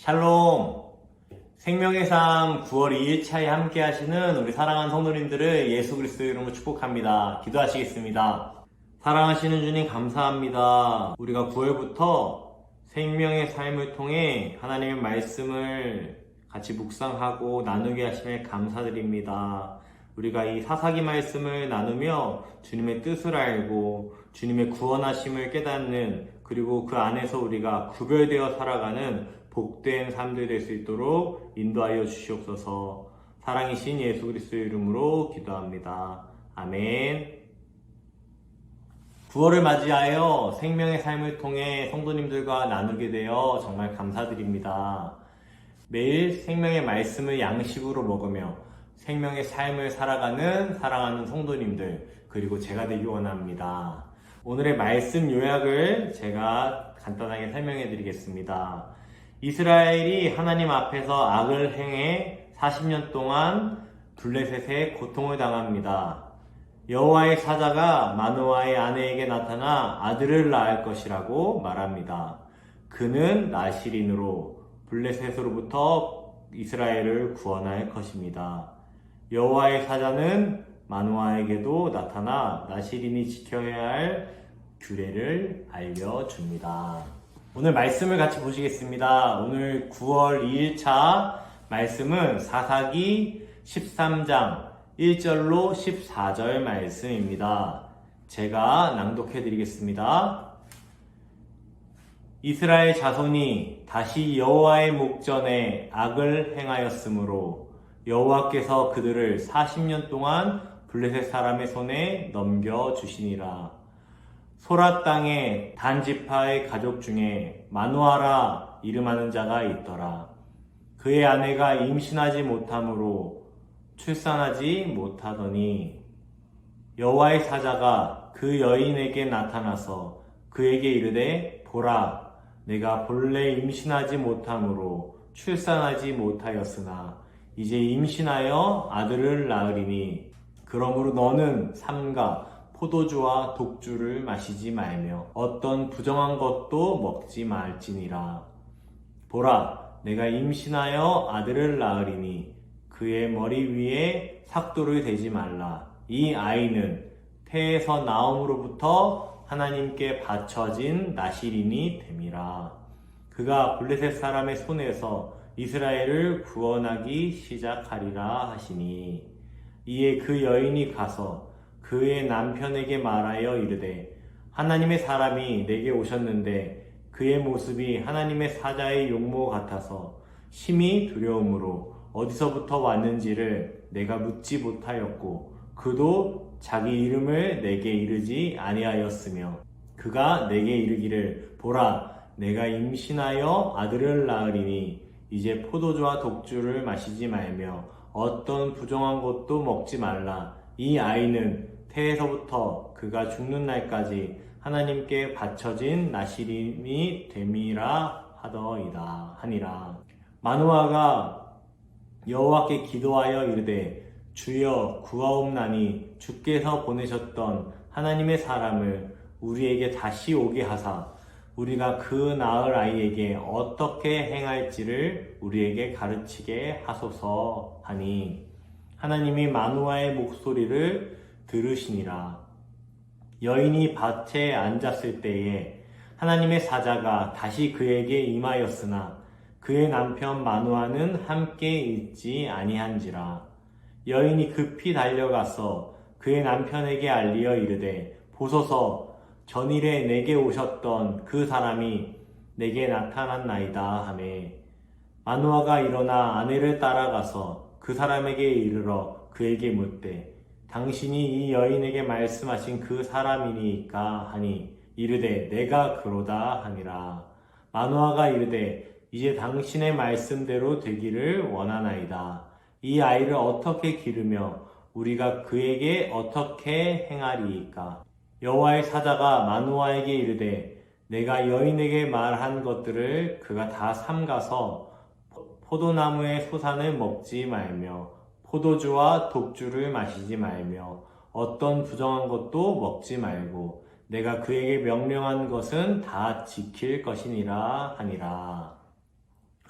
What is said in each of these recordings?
샬롬! 생명의 삶 9월 2일차에 함께 하시는 우리 사랑하는 성도님들을 예수 그리스도의 이름으로 축복합니다. 기도하시겠습니다. 사랑하시는 주님 감사합니다. 우리가 9월부터 생명의 삶을 통해 하나님의 말씀을 같이 묵상하고 나누게 하심에 감사드립니다. 우리가 이 사사기 말씀을 나누며 주님의 뜻을 알고 주님의 구원하심을 깨닫는, 그리고 그 안에서 우리가 구별되어 살아가는 복된 삶들 될 수 있도록 인도하여 주시옵소서. 사랑이신 예수 그리스도의 이름으로 기도합니다. 아멘. 9월을 맞이하여 생명의 삶을 통해 성도님들과 나누게 되어 정말 감사드립니다. 매일 생명의 말씀을 양식으로 먹으며 생명의 삶을 살아가는 사랑하는 성도님들, 그리고 제가 되기 원합니다. 오늘의 말씀 요약을 제가 간단하게 설명해 드리겠습니다. 이스라엘이 하나님 앞에서 악을 행해 40년 동안 블레셋의 고통을 당합니다. 여호와의 사자가 마노아의 아내에게 나타나 아들을 낳을 것이라고 말합니다. 그는 나시린으로 블레셋으로부터 이스라엘을 구원할 것입니다. 여호와의 사자는 마노아에게도 나타나 나시린이 지켜야 할 규례를 알려줍니다. 오늘 말씀을 같이 보시겠습니다. 오늘 9월 2일차 말씀은 사사기 13장 1절로 14절 말씀입니다. 제가 낭독해 드리겠습니다. 이스라엘 자손이 다시 여호와의 목전에 악을 행하였으므로 여호와께서 그들을 40년 동안 블레셋 사람의 손에 넘겨주시니라. 소라 땅에 단지파의 가족 중에 마누아라 이름하는 자가 있더라. 그의 아내가 임신하지 못함으로 출산하지 못하더니 여호와의 사자가 그 여인에게 나타나서 그에게 이르되 보라, 내가 본래 임신하지 못함으로 출산하지 못하였으나 이제 임신하여 아들을 낳으리니 그러므로 너는 삼가 포도주와 독주를 마시지 말며 어떤 부정한 것도 먹지 말지니라. 보라, 내가 임신하여 아들을 낳으리니 그의 머리 위에 삭도를 대지 말라. 이 아이는 태에서 나옴으로부터 하나님께 바쳐진 나시린이 됨이라. 그가 블레셋 사람의 손에서 이스라엘을 구원하기 시작하리라 하시니, 이에 그 여인이 가서 그의 남편에게 말하여 이르되 하나님의 사람이 내게 오셨는데 그의 모습이 하나님의 사자의 용모 같아서 심히 두려움으로 어디서부터 왔는지를 내가 묻지 못하였고 그도 자기 이름을 내게 이르지 아니하였으며 그가 내게 이르기를 보라, 내가 임신하여 아들을 낳으리니 이제 포도주와 독주를 마시지 말며 어떤 부정한 것도 먹지 말라. 이 아이는 태에서부터 그가 죽는 날까지 하나님께 바쳐진 나시린이 됨이라 하니라. 마누아가 여호와께 기도하여 이르되 주여 구하옵나니 주께서 보내셨던 하나님의 사람을 우리에게 다시 오게 하사 우리가 그 낳을 아이에게 어떻게 행할지를 우리에게 가르치게 하소서 하니, 하나님이 마누아의 목소리를 들으시니라. 여인이 밭에 앉았을 때에 하나님의 사자가 다시 그에게 임하였으나 그의 남편 마누아는 함께 있지 아니한지라. 여인이 급히 달려가서 그의 남편에게 알리어 이르되 보소서, 전일에 내게 오셨던 그 사람이 내게 나타났나이다 하매, 마누아가 일어나 아내를 따라가서 그 사람에게 이르러 그에게 묻되 당신이 이 여인에게 말씀하신 그 사람이니까 하니, 이르되 내가 그로다 하니라. 마누아가 이르되 이제 당신의 말씀대로 되기를 원하나이다. 이 아이를 어떻게 기르며 우리가 그에게 어떻게 행하리이까? 여호와의 사자가 마누아에게 이르되 내가 여인에게 말한 것들을 그가 다 삼가서 포도나무의 소산을 먹지 말며 포도주와 독주를 마시지 말며 어떤 부정한 것도 먹지 말고 내가 그에게 명령한 것은 다 지킬 것이니라 하니라.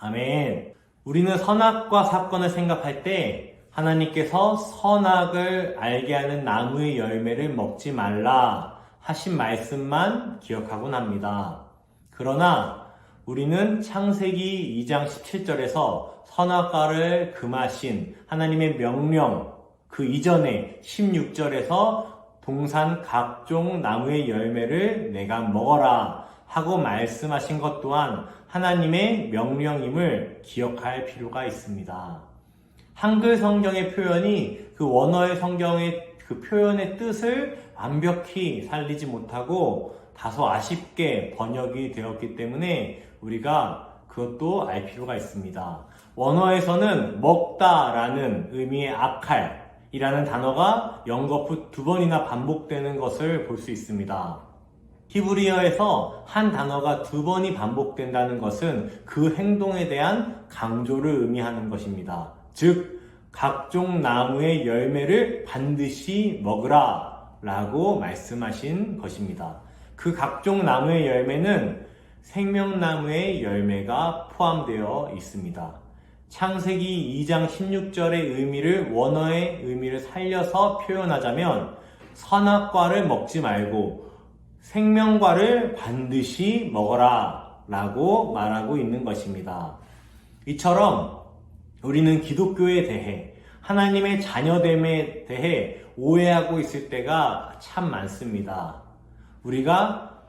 아멘. 우리는 선악과 사건을 생각할 때 하나님께서 선악을 알게 하는 나무의 열매를 먹지 말라 하신 말씀만 기억하곤 합니다. 그러나 우리는 창세기 2장 17절에서 선악과를 금하신 하나님의 명령, 그 이전에 16절에서 동산 각종 나무의 열매를 내가 먹어라 하고 말씀하신 것 또한 하나님의 명령임을 기억할 필요가 있습니다. 한글 성경의 표현이 그 원어의 성경의 그 표현의 뜻을 완벽히 살리지 못하고 다소 아쉽게 번역이 되었기 때문에 우리가 그것도 알 필요가 있습니다. 원어에서는 먹다라는 의미의 아칼이라는 단어가 연거푸 2번이나 반복되는 것을 볼 수 있습니다. 히브리어에서 한 단어가 2번이 반복된다는 것은 그 행동에 대한 강조를 의미하는 것입니다. 즉, 각종 나무의 열매를 반드시 먹으라 라고 말씀하신 것입니다. 그 각종 나무의 열매는 생명나무의 열매가 포함되어 있습니다. 창세기 2장 16절의 의미를 원어의 의미를 살려서 표현하자면 선악과를 먹지 말고 생명과를 반드시 먹어라 라고 말하고 있는 것입니다. 이처럼 우리는 기독교에 대해 하나님의 자녀됨에 대해 오해하고 있을 때가 참 많습니다. 우리가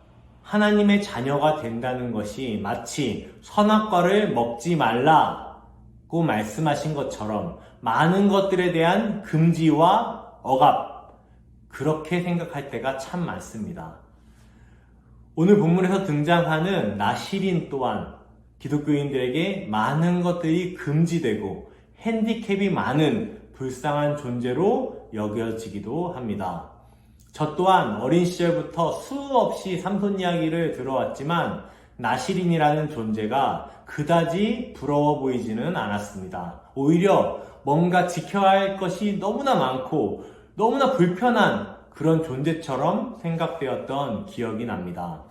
하나님의 자녀가 된다는 것이 마치 선악과를 먹지 말라고 말씀하신 것처럼 많은 것들에 대한 금지와 억압, 그렇게 생각할 때가 참 많습니다. 오늘 본문에서 등장하는 나실인 또한 기독교인들에게 많은 것들이 금지되고 핸디캡이 많은 불쌍한 존재로 여겨지기도 합니다. 저 또한 어린 시절부터 수없이 삼손 이야기를 들어왔지만 나실인이라는 존재가 그다지 부러워 보이지는 않았습니다. 오히려 뭔가 지켜야 할 것이 너무나 많고 너무나 불편한 그런 존재처럼 생각되었던 기억이 납니다.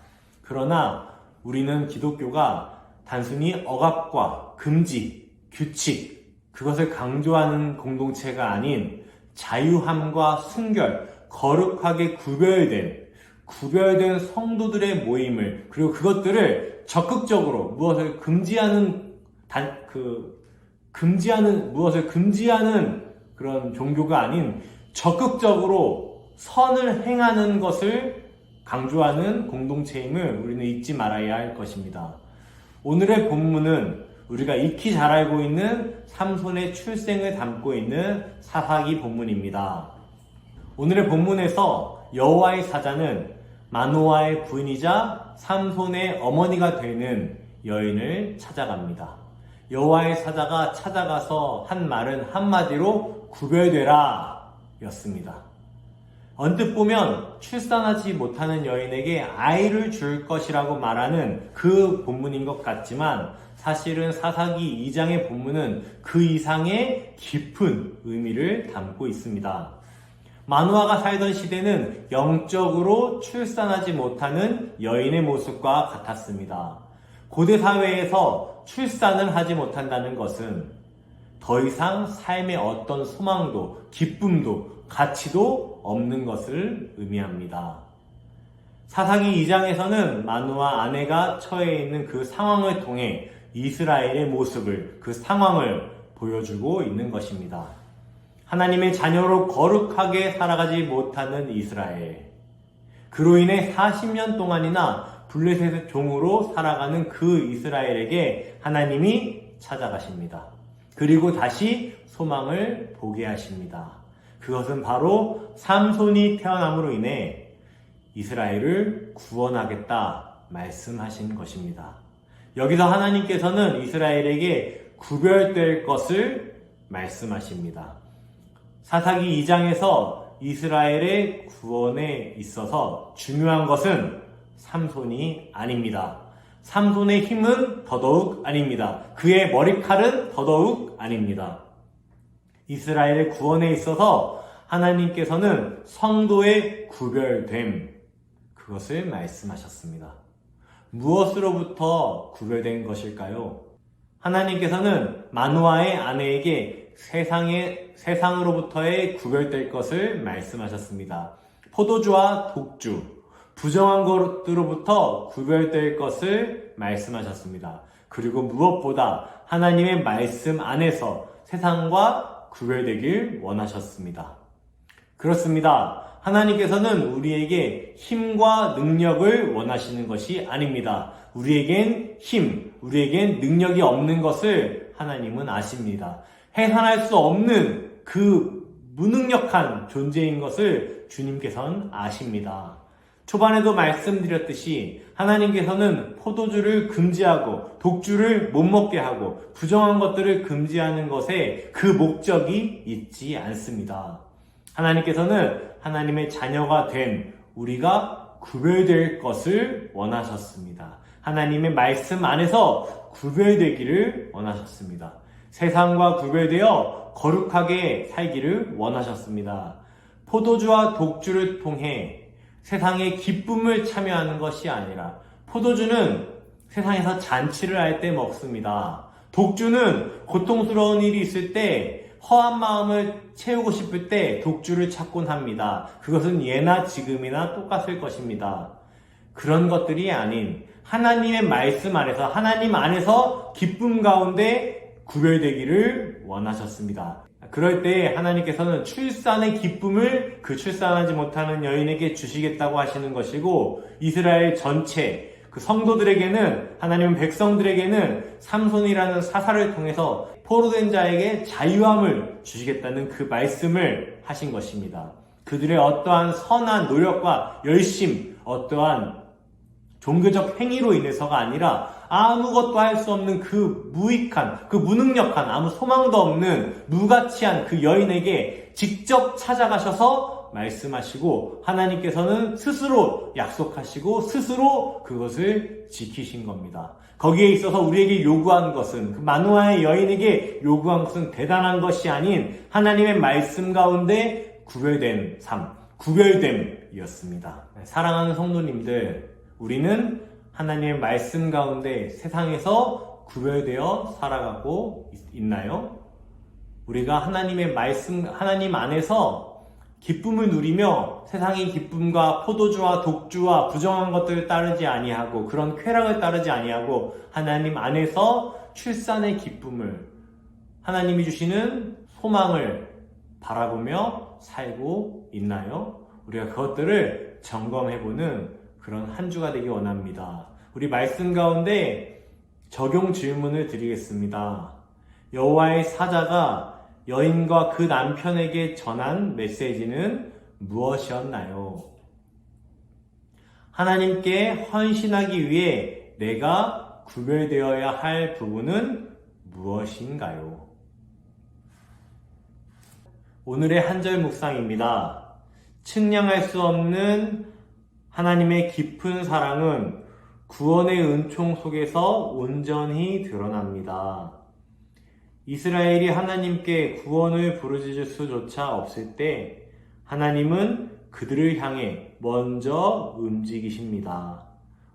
그러나 우리는 기독교가 단순히 억압과 금지, 규칙, 그것을 강조하는 공동체가 아닌 자유함과 순결, 거룩하게 구별된 성도들의 모임을, 그리고 그것들을 적극적으로 무엇을 금지하는 그런 종교가 아닌 적극적으로 선을 행하는 것을 강조하는 공동체임을 우리는 잊지 말아야 할 것입니다. 오늘의 본문은 우리가 익히 잘 알고 있는 삼손의 출생을 담고 있는 사사기 본문입니다. 오늘의 본문에서 여호와의 사자는 마노아의 부인이자 삼손의 어머니가 되는 여인을 찾아갑니다. 여호와의 사자가 찾아가서 한 말은 한마디로 구별되라 였습니다. 언뜻 보면 출산하지 못하는 여인에게 아이를 줄 것이라고 말하는 그 본문인 것 같지만 사실은 사사기 2장의 본문은 그 이상의 깊은 의미를 담고 있습니다. 마노아가 살던 시대는 영적으로 출산하지 못하는 여인의 모습과 같았습니다. 고대 사회에서 출산을 하지 못한다는 것은 더 이상 삶의 어떤 소망도, 기쁨도, 가치도 없는 것을 의미합니다. 사사기 2장에서는 마노아 아내가 처해 있는 그 상황을 통해 이스라엘의 모습을, 그 상황을 보여주고 있는 것입니다. 하나님의 자녀로 거룩하게 살아가지 못하는 이스라엘. 그로 인해 40년 동안이나 블레셋의 종으로 살아가는 그 이스라엘에게 하나님이 찾아가십니다. 그리고 다시 소망을 보게 하십니다. 그것은 바로 삼손이 태어남으로 인해 이스라엘을 구원하겠다 말씀하신 것입니다. 여기서 하나님께서는 이스라엘에게 구별될 것을 말씀하십니다. 사사기 2장에서 이스라엘의 구원에 있어서 중요한 것은 삼손이 아닙니다. 삼손의 힘은 더더욱 아닙니다. 그의 머리칼은 더더욱 아닙니다. 이스라엘의 구원에 있어서 하나님께서는 성도의 구별됨, 그것을 말씀하셨습니다. 무엇으로부터 구별된 것일까요? 하나님께서는 마노아의 아내에게 세상으로부터의 구별될 것을 말씀하셨습니다. 포도주와 독주, 부정한 것으로부터 구별될 것을 말씀하셨습니다. 그리고 무엇보다 하나님의 말씀 안에서 세상과 구별되길 원하셨습니다. 그렇습니다. 하나님께서는 우리에게 힘과 능력을 원하시는 것이 아닙니다. 우리에겐 능력이 없는 것을 하나님은 아십니다. 해산할 수 없는 그 무능력한 존재인 것을 주님께서는 아십니다. 초반에도 말씀드렸듯이 하나님께서는 포도주를 금지하고 독주를 못 먹게 하고 부정한 것들을 금지하는 것에 그 목적이 있지 않습니다. 하나님께서는 하나님의 자녀가 된 우리가 구별될 것을 원하셨습니다. 하나님의 말씀 안에서 구별되기를 원하셨습니다. 세상과 구별되어 거룩하게 살기를 원하셨습니다. 포도주와 독주를 통해 세상의 기쁨을 참여하는 것이 아니라 포도주는 세상에서 잔치를 할 때 먹습니다. 독주는 고통스러운 일이 있을 때 허한 마음을 채우고 싶을 때 독주를 찾곤 합니다. 그것은 예나 지금이나 똑같을 것입니다. 그런 것들이 아닌 하나님의 말씀 안에서 하나님 안에서 기쁨 가운데 구별되기를 원하셨습니다. 그럴 때 하나님께서는 출산의 기쁨을 그 출산하지 못하는 여인에게 주시겠다고 하시는 것이고 이스라엘 전체 그 성도들에게는 하나님은 백성들에게는 삼손이라는 사사를 통해서 포로된 자에게 자유함을 주시겠다는 그 말씀을 하신 것입니다. 그들의 어떠한 선한 노력과 열심, 어떠한 종교적 행위로 인해서가 아니라 아무것도 할 수 없는 그 무익한, 그 무능력한, 아무 소망도 없는 무가치한 그 여인에게 직접 찾아가셔서 말씀하시고 하나님께서는 스스로 약속하시고 스스로 그것을 지키신 겁니다. 거기에 있어서 우리에게 요구한 것은 그 마노아의 여인에게 요구한 것은 대단한 것이 아닌 하나님의 말씀 가운데 구별된 삶, 구별됨이었습니다. 사랑하는 성도님들, 우리는 하나님의 말씀 가운데 세상에서 구별되어 살아가고 있나요? 우리가 하나님의 말씀, 하나님 안에서 기쁨을 누리며 세상의 기쁨과 포도주와 독주와 부정한 것들을 따르지 아니하고 그런 쾌락을 따르지 아니하고 하나님 안에서 출산의 기쁨을 하나님이 주시는 소망을 바라보며 살고 있나요? 우리가 그것들을 점검해보는 그런 한 주가 되기 원합니다. 우리 말씀 가운데 적용 질문을 드리겠습니다. 여호와의 사자가 여인과 그 남편에게 전한 메시지는 무엇이었나요? 하나님께 헌신하기 위해 내가 구별되어야 할 부분은 무엇인가요? 오늘의 한절 묵상입니다. 측량할 수 없는 하나님의 깊은 사랑은 구원의 은총 속에서 온전히 드러납니다. 이스라엘이 하나님께 구원을 부르짖을 수조차 없을 때 하나님은 그들을 향해 먼저 움직이십니다.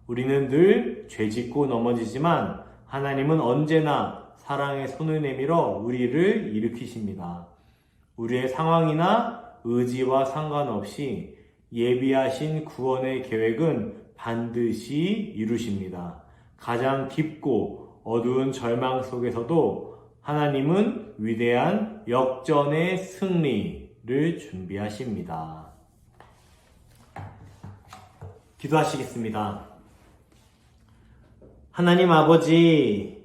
우리는 늘 죄짓고 넘어지지만 하나님은 언제나 사랑의 손을 내밀어 우리를 일으키십니다. 우리의 상황이나 의지와 상관없이 예비하신 구원의 계획은 반드시 이루십니다. 가장 깊고 어두운 절망 속에서도 하나님은 위대한 역전의 승리를 준비하십니다. 기도하시겠습니다. 하나님 아버지,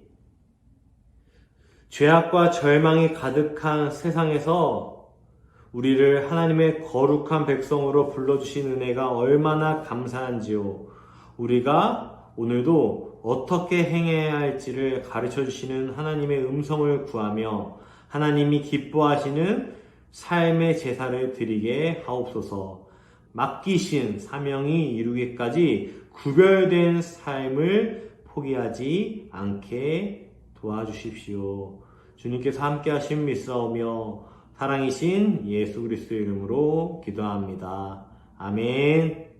죄악과 절망이 가득한 세상에서 우리를 하나님의 거룩한 백성으로 불러주신 은혜가 얼마나 감사한지요. 우리가 오늘도 어떻게 행해야 할지를 가르쳐 주시는 하나님의 음성을 구하며 하나님이 기뻐하시는 삶의 제사를 드리게 하옵소서. 맡기신 사명이 이루기까지 구별된 삶을 포기하지 않게 도와주십시오. 주님께서 함께 하심 믿사오며 사랑이신 예수 그리스도의 이름으로 기도합니다. 아멘.